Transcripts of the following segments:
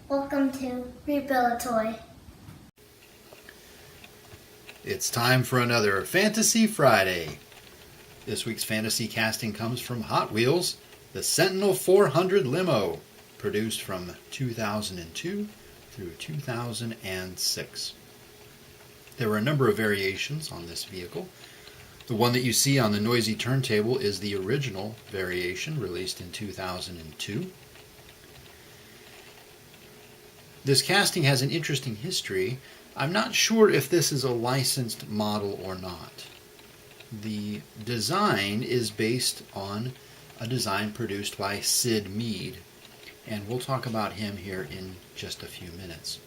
Welcome to Rebuild a Toy. It's time for another Fantasy Friday. This week's fantasy casting comes from Hot Wheels, the Sentinel 400 Limo, produced from 2002 through 2006. There were a number of variations on this vehicle. The one that you see on the noisy turntable is the original variation, released in 2002. This casting has an interesting history. I'm not sure if this is a licensed model or not. The design is based on a design produced by Sid Mead, and we'll talk about him here in just a few minutes.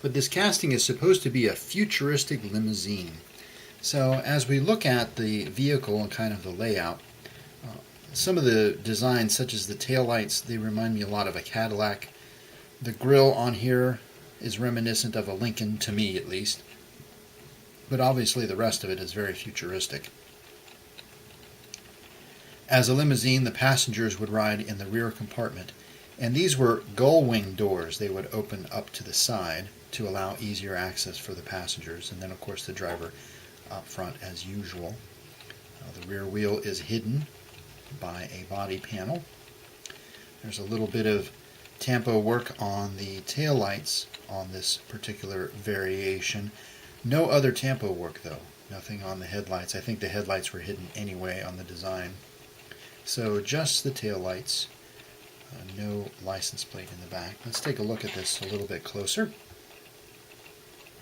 But this casting is supposed to be a futuristic limousine. So as we look at the vehicle and kind of the layout, some of the designs, such as the taillights, they remind me a lot of a Cadillac. The grille on here is reminiscent of a Lincoln, to me at least. But obviously the rest of it is very futuristic. As a limousine, the passengers would ride in the rear compartment, and these were gull wing doors. They would open up to the side to allow easier access for the passengers, and then of course the driver up front as usual. The rear wheel is hidden by a body panel. There's a little bit of tampo work on the tail lights on this particular variation. No other tampo work though, nothing on the headlights. I think the headlights were hidden anyway on the design. So just the tail lights, no license plate in the back. Let's take a look at this a little bit closer.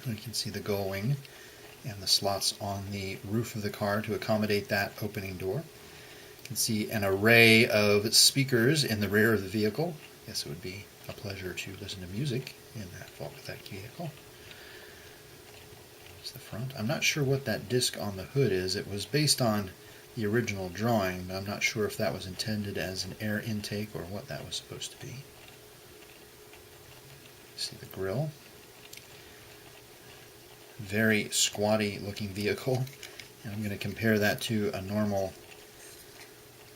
You can see the gull wing and the slots on the roof of the car to accommodate that opening door. You can see an array of speakers in the rear of the vehicle. I guess it would be a pleasure to listen to music in that vehicle. There's the front. I'm not sure what that disc on the hood is. It was based on the original drawing, but I'm not sure if that was intended as an air intake or what that was supposed to be. See the grille. Very squatty looking vehicle, and I'm going to compare that to a normal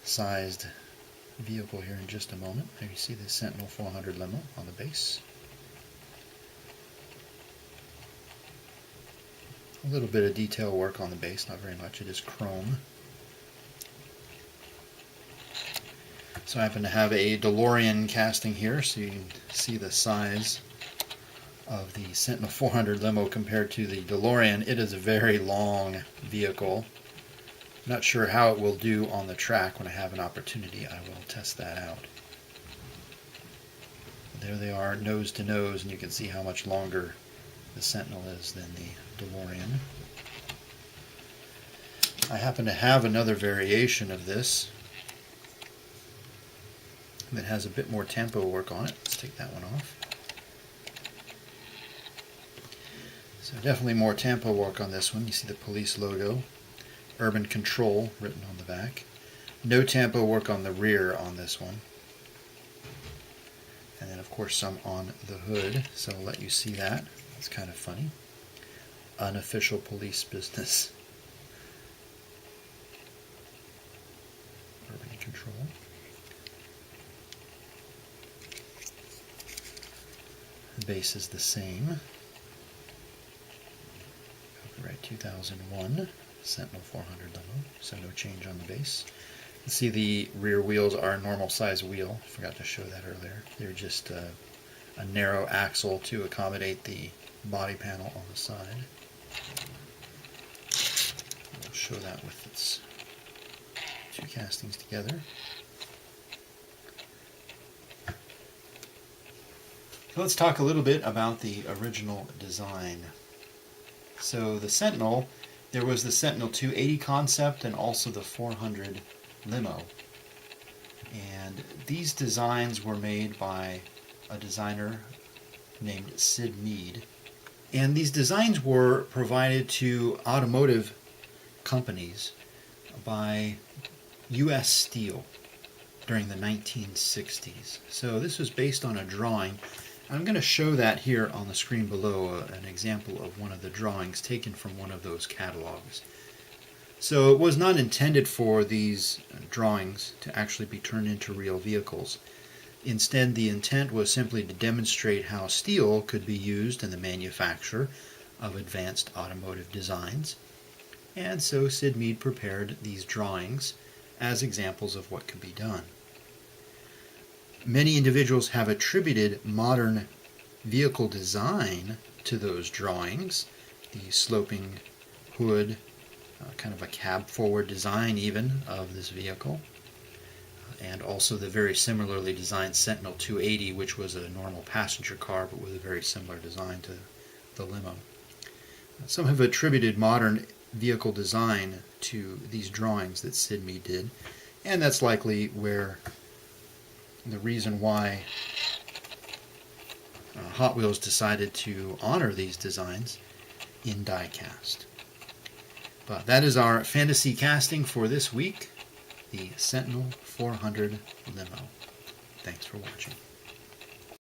sized vehicle here in just a moment. There you see the Sentinel 400 Limo on the base. A little bit of detail work on the base, not very much. It is chrome. So I happen to have a DeLorean casting here, so you can see the size of the Sentinel 400 Limo compared to the DeLorean. It is a very long vehicle. Not sure how it will do on the track. When I have an opportunity, I will test that out. There they are, nose to nose, and you can see how much longer the Sentinel is than the DeLorean. I happen to have another variation of this that has a bit more tampo work on it. Let's take that one off. So definitely more tampo work on this one. You see the police logo, Urban Control written on the back. No tampo work on the rear on this one. And then of course some on the hood, so I'll let you see that. It's kind of funny. Unofficial police business. Urban Control. The base is the same. Copyright 2001, Sentinel 400 Limo, so no change on the base. You can see the rear wheels are a normal size wheel. Forgot to show that earlier. They're just a narrow axle to accommodate the body panel on the side. We'll show that with its two castings together. So let's talk a little bit about the original design. So the Sentinel, there was the Sentinel 280 concept and also the 400 Limo. And these designs were made by a designer named Sid Mead. And these designs were provided to automotive companies by U.S. Steel during the 1960s. So this was based on a drawing. I'm going to show that here on the screen below, an example of one of the drawings taken from one of those catalogs. So it was not intended for these drawings to actually be turned into real vehicles. Instead, the intent was simply to demonstrate how steel could be used in the manufacture of advanced automotive designs, and so Sid Mead prepared these drawings as examples of what could be done. Many individuals have attributed modern vehicle design to those drawings, the sloping hood, kind of a cab-forward design even of this vehicle, and also the very similarly designed Sentinel 280, which was a normal passenger car but with a very similar design to the Limo. Some have attributed modern vehicle design to these drawings that Sid Mead did, and that's likely where the reason why Hot Wheels decided to honor these designs in die-cast. But that is our fantasy casting for this week, the Sentinel 400 Limo. Thanks for watching.